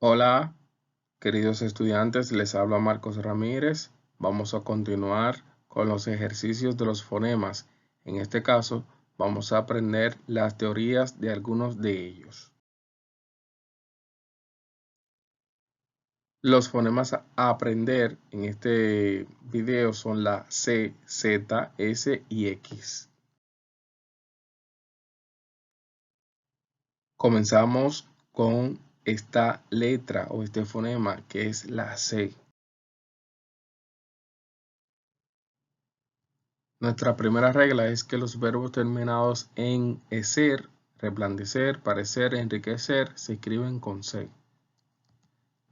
Hola, queridos estudiantes, les habla Marcos Ramírez. Vamos a continuar con los ejercicios de los fonemas. En este caso, vamos a aprender las teorías de algunos de ellos. Los fonemas a aprender en este video son la C, Z, S y X. Comenzamos con esta letra o este fonema que es la C. Nuestra primera regla es que los verbos terminados en ecer, resplandecer, parecer, enriquecer, se escriben con C.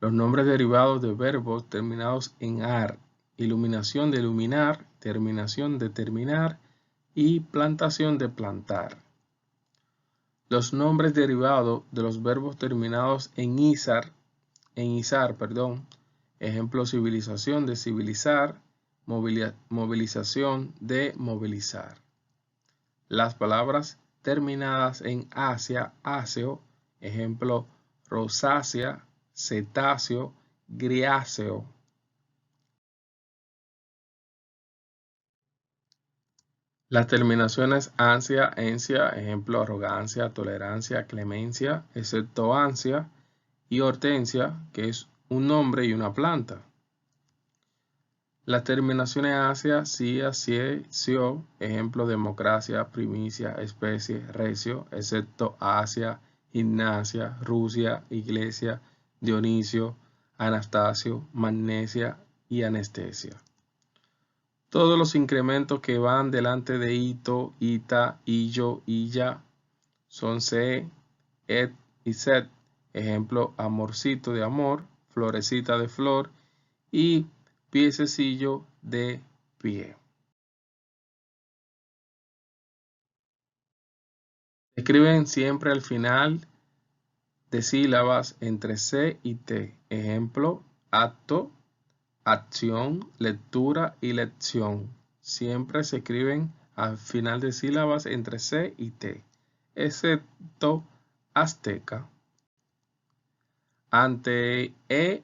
Los nombres derivados de verbos terminados en ar, iluminación de iluminar, terminación de terminar y plantación de plantar. Los nombres derivados de los verbos terminados en izar, ejemplo civilización de civilizar, movilización de movilizar. Las palabras terminadas en asia, aseo, ejemplo rosácea, cetáceo, griáceo. Las terminaciones ansia, encia, ejemplo arrogancia, tolerancia, clemencia, excepto ansia, y hortensia, que es un nombre y una planta. Las terminaciones asia, cia, cie, cio, ejemplo democracia, primicia, especie, recio, excepto Asia, gimnasia, Rusia, iglesia, Dionisio, Anastasio, magnesia y anestesia. Todos los incrementos que van delante de ito, ita, illo, illa son se, et y set, ejemplo amorcito de amor, florecita de flor y piececillo de pie. Escriben siempre al final de sílabas entre C y T. Ejemplo, acto, acción, lectura y lección. Siempre se escriben al final de sílabas entre C y T, excepto azteca. Ante E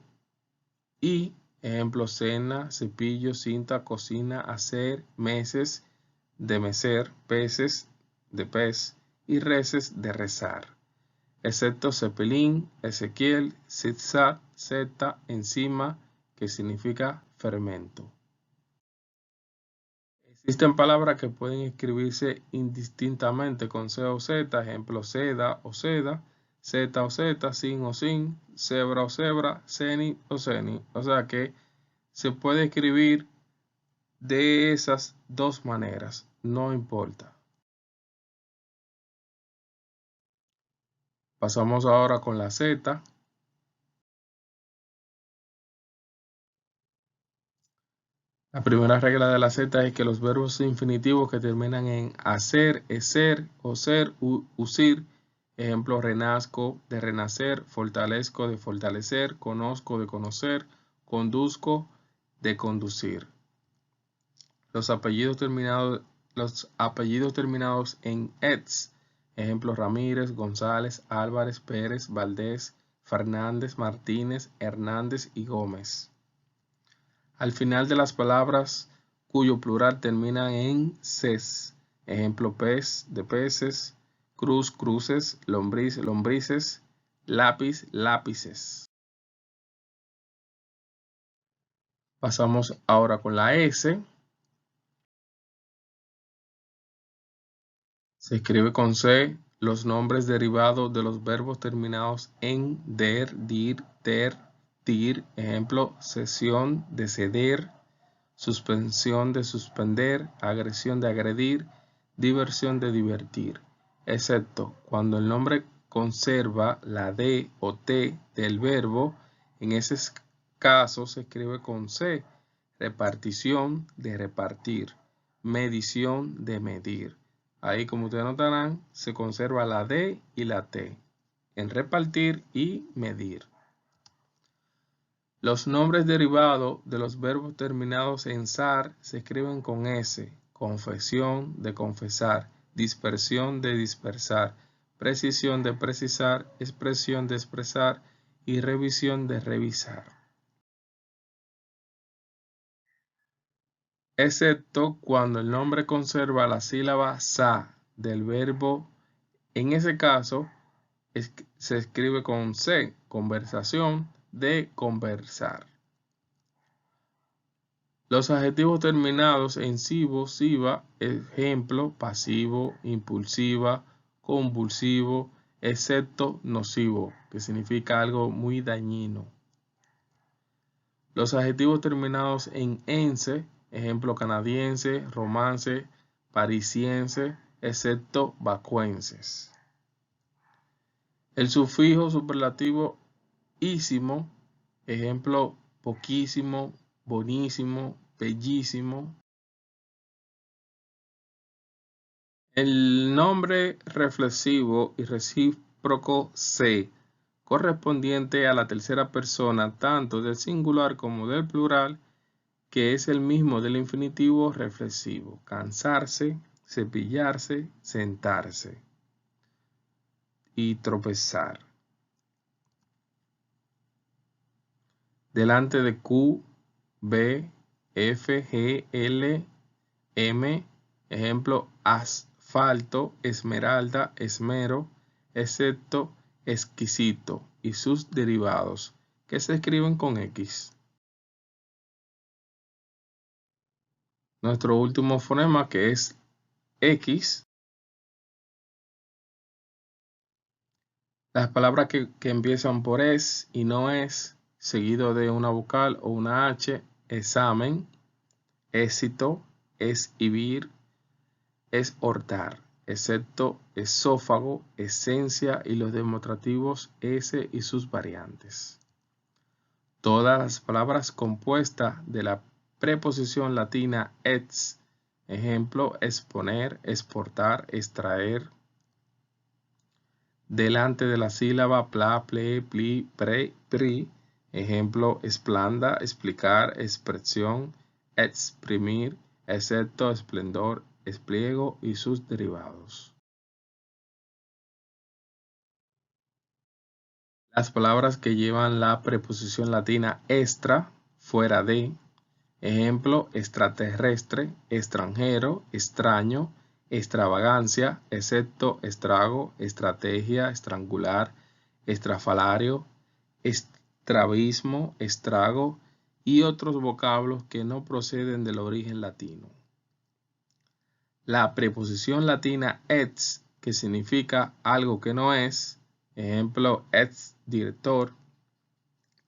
y ejemplo, cena, cepillo, cinta, cocina, hacer, meses, de mecer, peces, de pez y reces, de rezar. Excepto cepelín, Ezequiel, zigzag, zeta, encima, que significa fermento. Existen palabras que pueden escribirse indistintamente con C o Z, ejemplo, seda o seda, Z o Z, sin o sin, cebra o cebra, ceni o ceni. O sea que se puede escribir de esas dos maneras, no importa. Pasamos ahora con la Z. La primera regla de la Z es que los verbos infinitivos que terminan en hacer, eser o ser, usir, ejemplo, renazco, de renacer, fortalezco, de fortalecer, conozco, de conocer, conduzco, de conducir. Los apellidos terminados en ets, ejemplo, Ramírez, González, Álvarez, Pérez, Valdés, Fernández, Martínez, Hernández y Gómez. Al final de las palabras cuyo plural termina en ces, ejemplo pez, de peces, cruz, cruces, lombriz, lombrices, lápiz, lápices. Pasamos ahora con la S. Se escribe con C los nombres derivados de los verbos terminados en der, dir, ter, tir, ejemplo, cesión, de ceder, suspensión de suspender, agresión de agredir, diversión de divertir, excepto cuando el nombre conserva la D o T del verbo, en ese caso se escribe con C, repartición de repartir, medición de medir. Ahí, como ustedes notarán, se conserva la D y la T en repartir y medir. Los nombres derivados de los verbos terminados en sar se escriben con S, confesión de confesar, dispersión de dispersar, precisión de precisar, expresión de expresar y revisión de revisar. Excepto cuando el nombre conserva la sílaba sa del verbo. En ese caso, se escribe con C, conversación, de conversar. Los adjetivos terminados en sivo, siva, ejemplo, pasivo, impulsiva, convulsivo, excepto nocivo, que significa algo muy dañino. Los adjetivos terminados en ense, ejemplo, canadiense, romance, parisiense, excepto vacuenses. El sufijo superlativo ísimo, ejemplo, poquísimo, bonísimo, bellísimo. El nombre reflexivo y recíproco se, correspondiente a la tercera persona tanto del singular como del plural, que es el mismo del infinitivo reflexivo: cansarse, cepillarse, sentarse y tropezar. Delante de Q, B, F, G, L, M, ejemplo, asfalto, esmeralda, esmero, excepto, exquisito y sus derivados, que se escriben con X. Nuestro último fonema, que es X. Las palabras que empiezan por es y no es, seguido de una vocal o una H: examen, éxito, exhibir, exhortar, excepto esófago, esencia y los demostrativos S y sus variantes. Todas las palabras compuestas de la preposición latina ex, ejemplo, exponer, exportar, extraer, delante de la sílaba pla, ple, pli, pre, pri, ejemplo, esplanda, explicar, expresión, exprimir, excepto, esplendor, espliego y sus derivados. Las palabras que llevan la preposición latina extra, fuera de, ejemplo, extraterrestre, extranjero, extraño, extravagancia, excepto, estrago, estrategia, estrangular, estrafalario, estrabismo, estrago y otros vocablos que no proceden del origen latino. La preposición latina ex, que significa algo que no es, ejemplo, ex director,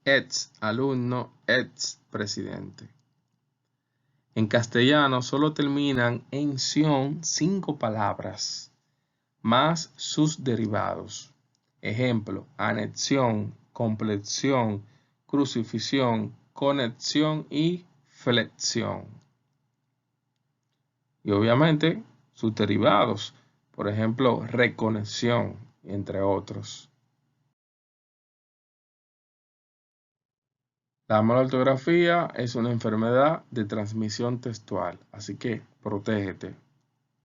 ex alumno, ex presidente. En castellano solo terminan en ción 5 palabras, más sus derivados. Ejemplo, anexión, complexión, crucifixión, conexión y flexión. Y obviamente sus derivados, por ejemplo, reconexión, entre otros. La mala ortografía es una enfermedad de transmisión textual, así que protégete.